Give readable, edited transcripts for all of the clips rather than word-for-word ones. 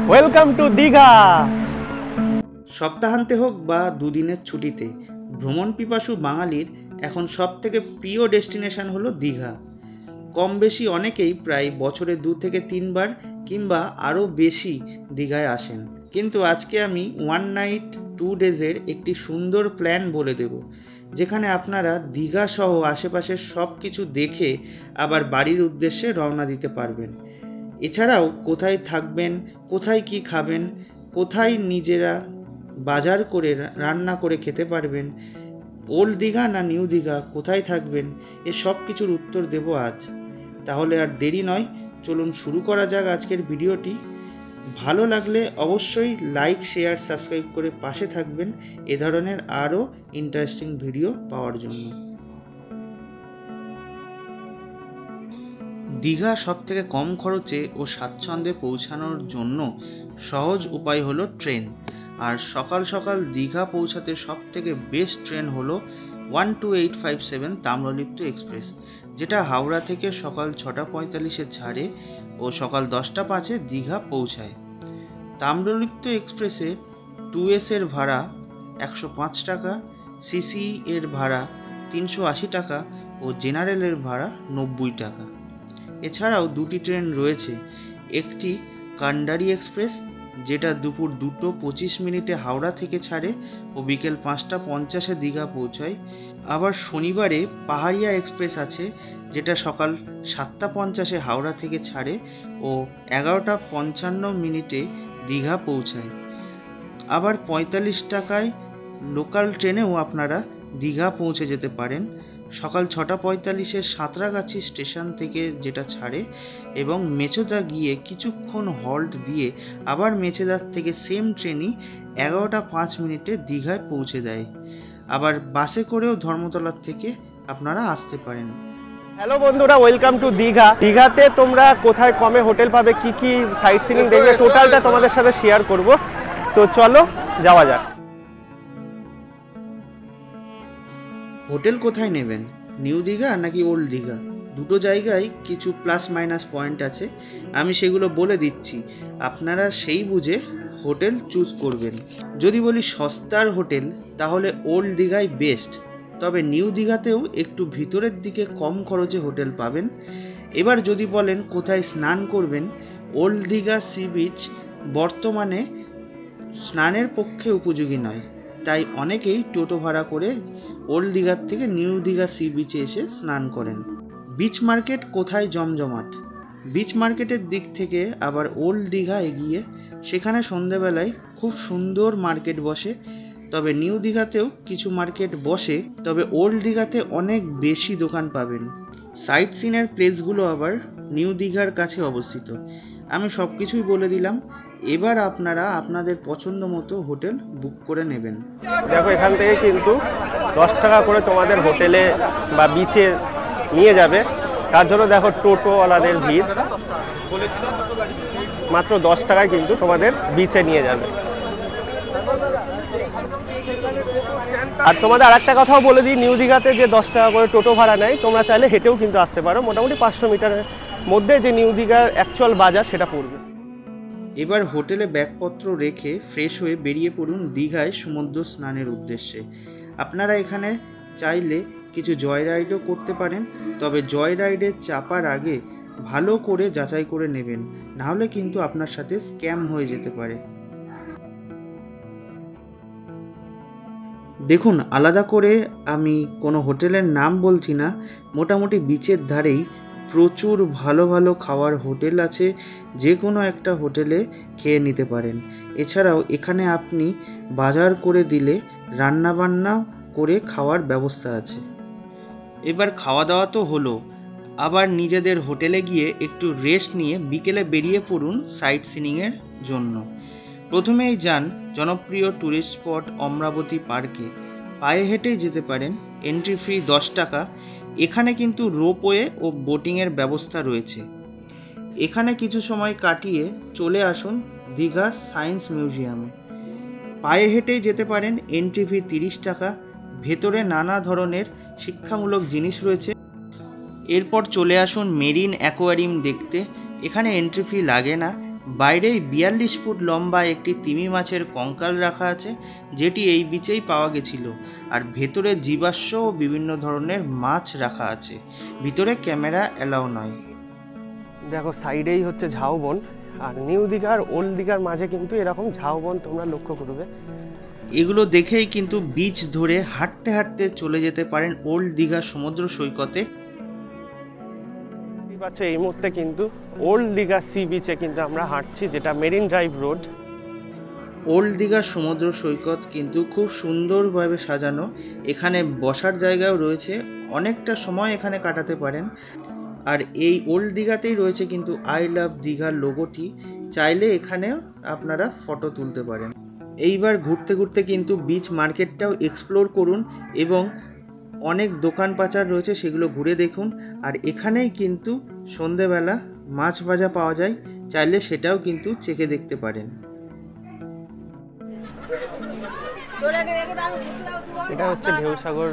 Welcome to Digha. সপ্তাহান্তে হোক বা দুদিনের ছুটিতে ভ্রমণ পিপাসু বাঙালির এখন সবথেকে প্রিয় ডেস্টিনেশন হলো দীঘা। কম বেশি অনেকেই প্রায় বছরে 2 থেকে 3 বার কিংবা আরও বেশি দীঘায় আসেন। কিন্তু আজকে আমি 1 নাইট 2 ডেজের একটি সুন্দর প্ল্যান বলে দেব, যেখানে আপনারা দীঘা সহ আশেপাশের সব কিছু দেখে আবার বাড়ির উদ্দেশ্যে রওনা দিতে পারবেন। এছাড়াও কোথায় থাকবেন, কোথায় কি খাবেন, কোথায় নিজেরা বাজার করে রান্না করে খেতে পারবেন, ওল্ড দীঘা না নিউ দীঘা, কোথায় থাকবেন, এ সব কিছুর উত্তর দেব আজ। তাহলে আর দেরি নয়, চলুন শুরু করা যাক আজকের ভিডিওটি। ভালো লাগলে অবশ্যই লাইক, শেয়ার, সাবস্ক্রাইব করে পাশে থাকবেন এ ধরনের আরও ইন্টারেস্টিং ভিডিও পাওয়ার জন্য। দীঘা সবথেকে কম খরচে ও স্বাচ্ছন্দ্যে পৌঁছানোর জন্য সহজ উপায় হলো ট্রেন। আর সকাল সকাল দীঘা পৌঁছাতে সবথেকে বেস্ট ট্রেন হলো 12857 তাম্রলিপ্ত এক্সপ্রেস, যেটা হাওড়া থেকে সকাল 6:45 ছাড়ে ও সকাল 10:05 দীঘা পৌঁছায়। তাম্রলিপ্ত এক্সপ্রেসে 2S এর ভাড়া 105 টাকা, সিসি এর ভাড়া 380 টাকা ও জেনারেলের ভাড়া 90 টাকা। এছাড়াও দুটি ট্রেন রয়েছে, একটি কান্ডারি এক্সপ্রেস যেটা দুপুর 2:25 হাওড়া থেকে ছাড়ে ও বিকেল 5:50 দীঘা পৌঁছায়। আবার শনিবারে পাহাড়িয়া এক্সপ্রেস আছে, যেটা সকাল 7:50 হাওড়া থেকে ছাড়ে ও 11:55 দীঘা পৌঁছায়। আবার 45 টাকায় লোকাল ট্রেনেও আপনারা দীঘা পৌঁছে যেতে পারেন। সকাল 6:45 সাঁতরাগাছি স্টেশন থেকে যেটা ছাড়ে এবং মেচেদা গিয়ে কিছুক্ষণ হল্ট দিয়ে আবার মেচেদার থেকে সেম ট্রেনই 11:05 দীঘায় পৌঁছে দেয়। আবার বাসে করেও ধর্মতলার থেকে আপনারা আসতে পারেন। হ্যালো বন্ধুরা, ওয়েলকাম টু দীঘা। দীঘাতে তোমরা কোথায় কমে হোটেল পাবে, কি কি সাইট সিনিং দেখবে, টোটালটা তোমাদের সাথে শেয়ার করব। তো চলো যাওয়া যাক। হোটেল কোথায় নেবেন, নিউ দীঘা নাকি ওল্ড দীঘা? দুটো জায়গায় কিছু প্লাস মাইনাস পয়েন্ট আছে, আমি সেগুলো বলে দিচ্ছি, আপনারা সেই বুঝে হোটেল চুজ করবেন। যদি বলি সস্তার হোটেল, তাহলে ওল্ড দীঘাই বেস্ট, তবে নিউ দীঘাতেও একটু ভিতরের দিকে কম খরচে হোটেল পাবেন। এবার যদি বলেন কোথায় স্নান করবেন, ওল্ড দীঘা সি বিচ বর্তমানে স্নানের পক্ষে উপযোগী নয়, তাই অনেকেই টোটো ভাড়া করে ওল্ড দীঘার থেকে নিউ দীঘা সি বিচে এসে স্নান করেন। বিচ মার্কেট কোথায় জমজমাট, বিচ মার্কেটের দিক থেকে আবার ওল্ড দীঘা এগিয়ে, সেখানে সন্ধেবেলায় খুব সুন্দর মার্কেট বসে। তবে নিউ দীঘাতেও কিছু মার্কেট বসে, তবে ওল্ড দীঘাতে অনেক বেশি দোকান পাবেন। সাইট সিনের প্লেসগুলো আবার নিউ দীঘার কাছে অবস্থিত। আমি সব কিছুই বলে দিলাম, এবার আপনারা আপনাদের পছন্দ মতো হোটেল বুক করে নেবেন। দেখো, এখান থেকে কিন্তু 10 টাকা করে তোমাদের হোটেলে বা বিচে নিয়ে যাবে। তার জন্য দেখো টোটোওয়ালাদের ভিড়। মাত্র 10 টাকায় কিন্তু তোমাদের বিচে নিয়ে যাবে। আর তোমাদের আর একটা কথাও বলে দিই, নিউ দীঘাতে যে 10 টাকা করে টোটো ভাড়া নেয়, তোমরা চাইলে হেঁটেও কিন্তু আসতে পারো। মোটামুটি 500 মিটারের মধ্যে যে নিউ দীঘার অ্যাকচুয়াল বাজার সেটা পড়বে। এবার হোটেলে ব্যাগপত্র রেখে ফ্রেশ হয়ে বেরিয়ে পড়ুন দীঘায় সমুদ্র স্নানের উদ্দেশ্যে। আপনারা এখানে চাইলে কিছু জয় রাইডও করতে পারেন, তবে জয় রাইডে চাপার আগে ভালো করে যাচাই করে নেবেন, নাহলে কিন্তু আপনার সাথে স্ক্যাম হয়ে যেতে পারে। দেখুন, আলাদা করে আমি কোনো হোটেলের নাম বলছি না, মোটামুটি বিচের ধারেই প্রচুর ভালো ভালো খাওয়ার হোটেল আছে, যে কোনো একটা হোটেলে খেয়ে নিতে পারেন। এছাড়াও এখানে আপনি বাজার করে দিলে রান্নাবান্না করে খাওয়ার ব্যবস্থা আছে। এবার খাওয়া দাওয়া তো হলো, আবার নিজেদের হোটেলে গিয়ে একটু রেস্ট নিয়ে বিকেলে বেরিয়ে পড়ুন সাইট সিনিংয়ের জন্য। প্রথমেই যান জনপ্রিয় ট্যুরিস্ট স্পট অমরাবতী পার্কে। পায়ে হেঁটেই যেতে পারেন, এন্ট্রি ফি 10 টাকা। এখানে কিন্তু রোপওয়ে ও বোটিংয়ের ব্যবস্থা রয়েছে। এখানে কিছু সময় কাটিয়ে চলে আসুন দীঘা সায়েন্স মিউজিয়ামে। পায়ে হেঁটেই যেতে পারেন, এন্ট্রি ফি 30 টাকা। ভেতরে নানা ধরনের শিক্ষামূলক জিনিস রয়েছে। এরপর চলে আসুন মেরিন অ্যাকোয়ারিয়াম দেখতে। এখানে এন্ট্রি ফি লাগে না, বাইরেই 42 ফুট লম্বা একটি তিমি মাছের কঙ্কাল রাখা আছে, যেটি এই বিচেই পাওয়া গেছিল। আর ভেতরে জীবাশ্ম ও বিভিন্ন ধরনের মাছ রাখা আছে। ভিতরে ক্যামেরা এলাও নয়। দেখো সাইডেই হচ্ছে ঝাউবন, আর নিউ দীঘার ওল্ড দীঘার মাঝে কিন্তু এরকম ঝাউবন তোমরা লক্ষ্য করবে। এগুলো দেখেই কিন্তু বিচ ধরে হাঁটতে হাঁটতে চলে যেতে পারেন ওল্ড দীঘা সমুদ্র সৈকতে। এই মুহূর্তে কিন্তু ওল্ড দীঘা সি বিচে কিন্তু আমরা হাঁটছি, যেটা মেরিন ড্রাইভ রোড। ওল্ড দীঘার সমুদ্র সৈকত কিন্তু খুব সুন্দরভাবে সাজানো। এখানে বসার জায়গাও রয়েছে, অনেকটা সময় এখানে কাটাতে পারেন। আর এই ওল্ড দীঘাতেই রয়েছে কিন্তু আই লাভ দীঘার লোগোটি, চাইলে এখানেও আপনারা ফটো তুলতে পারেন। এইবার ঘুরতে ঘুরতে কিন্তু বিচ মার্কেটটাও এক্সপ্লোর করুন এবং অনেক দোকান পাচার রয়েছে, সেগুলো ঘুরে দেখুন। আর এখানেই কিন্তু সন্ধেবেলা মাছ ভাজা পাওয়া যায়, চাইলে সেটাও কিন্তু চেখে দেখতে পারেন। এটা হচ্ছে ঢেউসাগর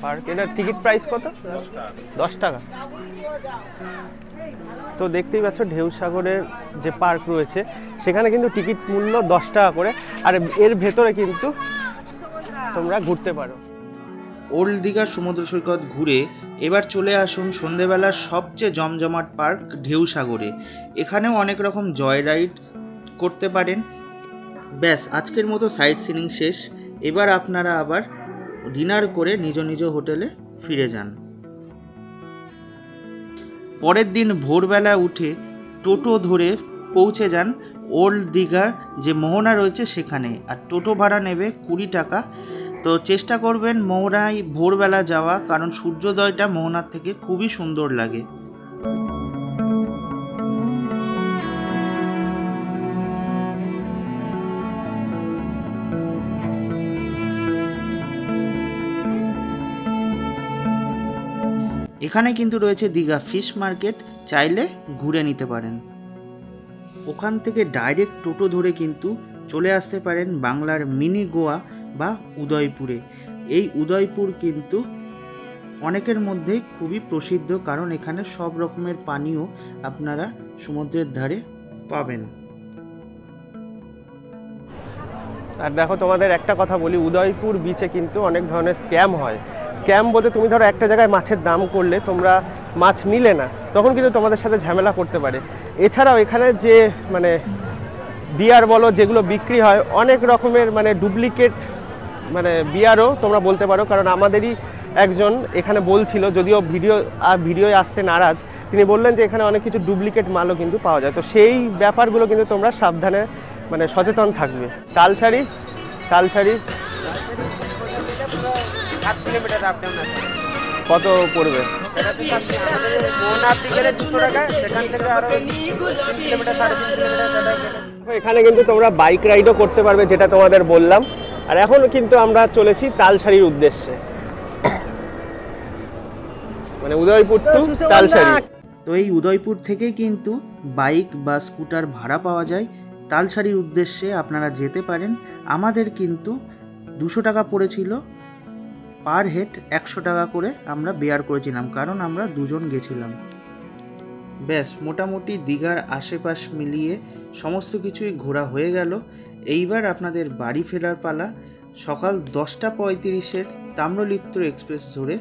পার্ক। এটার টিকিট প্রাইস কত? 10 টাকা। তো দেখতেই পাচ্ছ ঢেউসাগরের যে পার্ক রয়েছে সেখানে কিন্তু টিকিট মূল্য 10 টাকা করে, আর এর ভেতরে কিন্তু তোমরা ঘুরতে পারো। ওল্ড দীঘার সমুদ্র সৈকত ঘুরে এবার চলে আসুন সন্ধেবেলার সবচেয়ে জমজমাট পার্ক ঢেউসাগরে। এখানেও অনেক রকম জয় রাইড করতে পারেন। ব্যাস, আজকের মতো সাইট সিনিং শেষ। এবার আপনারা আবার ডিনার করে নিজ নিজ হোটেলে ফিরে যান। পরের দিন ভোরবেলা উঠে টোটো ধরে পৌঁছে যান ওল্ড দীঘার যে মোহনা রয়েছে সেখানে। আর টোটো ভাড়া নেবে 20 টাকা। তো চেষ্টা করবেন মোহনায় ভোরবেলা যাওয়া, কারণ সূর্যোদয়টা মোহনার থেকে খুবই সুন্দর লাগে। এখানে কিন্তু রয়েছে দীঘা ফিশ মার্কেট, চাইলে ঘুরে নিতে পারেন। ওখান থেকে ডাইরেক্ট টোটো ধরে কিন্তু চলে আসতে পারেন বাংলার মিনি গোয়া বা উদয়পুরে। এই উদয়পুর কিন্তু অনেকের মধ্যে খুবই প্রসিদ্ধ, কারণ এখানে সব রকমের পানীয় আপনারা সমুদ্রের ধারে পাবেন। আর দেখো তোমাদের একটা কথা বলি, উদয়পুর বিচে কিন্তু অনেক ধরনের স্ক্যাম হয়। স্ক্যাম বলতে তুমি ধরো একটা জায়গায় মাছের দাম করলে তোমরা মাছ নিলে না, তখন কিন্তু তোমাদের সাথে ঝামেলা করতে পারে। এছাড়াও এখানে যে মানে বিয়ার বলো যেগুলো বিক্রি হয়, অনেক রকমের মানে ডুপ্লিকেট মানে বিয়ারও তোমরা বলতে পারো। কারণ আমাদেরই একজন এখানে বলছিল, যদিও ভিডিওয় আসতে নারাজ, তিনি বললেন যে এখানে অনেক কিছু ডুপ্লিকেট মালও কিন্তু পাওয়া যায়। তো সেই ব্যাপারগুলো কিন্তু তোমরা সাবধানে মানে সচেতন থাকবে। তালসারি 7 কিলোমিটার আপ ডাউন আছে। কত পড়বে? এখানে কিন্তু তোমরা বাইক রাইডও করতে পারবে, যেটা তোমাদের বললাম। আর এখন কিন্তু আমরা চলেছি তালসারির উদ্দেশ্যে, মানে উদয়পুর টু তালসারি। তো এই উদয়পুর থেকেই কিন্তু বাইক বা স্কুটার ভাড়া পাওয়া যায়। তালসারির উদ্দেশ্যে আপনারা যেতে পারেন। আমাদের কিন্তু 200 টাকা পড়েছিল পার হেড, 100 টাকা করে আমরা বেয়ার করেছিলাম, কারণ আমরা দুজন গেছিলাম। ব্যাস, মোটামুটি দীঘার আশেপাশ মিলিয়ে সমস্ত কিছুই ঘোরা হয়ে গেল। এইবার আপনাদের বাড়ি ফেরার পালা। সকাল 10:35 তাম্রলিপ্ত এক্সপ্রেস ধরে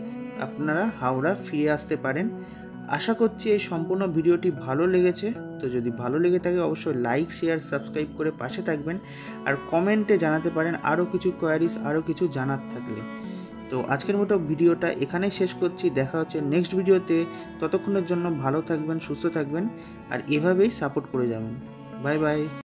আপনারা হাওড়া ফিরে আসতে পারেন। আশা করছি এই সম্পূর্ণ ভিডিওটি ভালো লেগেছে। তো যদি ভালো লেগে থাকে অবশ্যই লাইক, শেয়ার, সাবস্ক্রাইব করে পাশে থাকবেন। আর কমেন্টে জানাতে পারেন আরও কিছু কোয়ারিজ, আরও কিছু জানার থাকলে। তো আজকের মতো ভিডিওটা এখানেই শেষ করছি। দেখা হচ্ছে নেক্সট ভিডিওতে। ততক্ষণের জন্য ভালো থাকবেন, সুস্থ থাকবেন, আর এভাবেই সাপোর্ট করে যাবেন। Bye bye.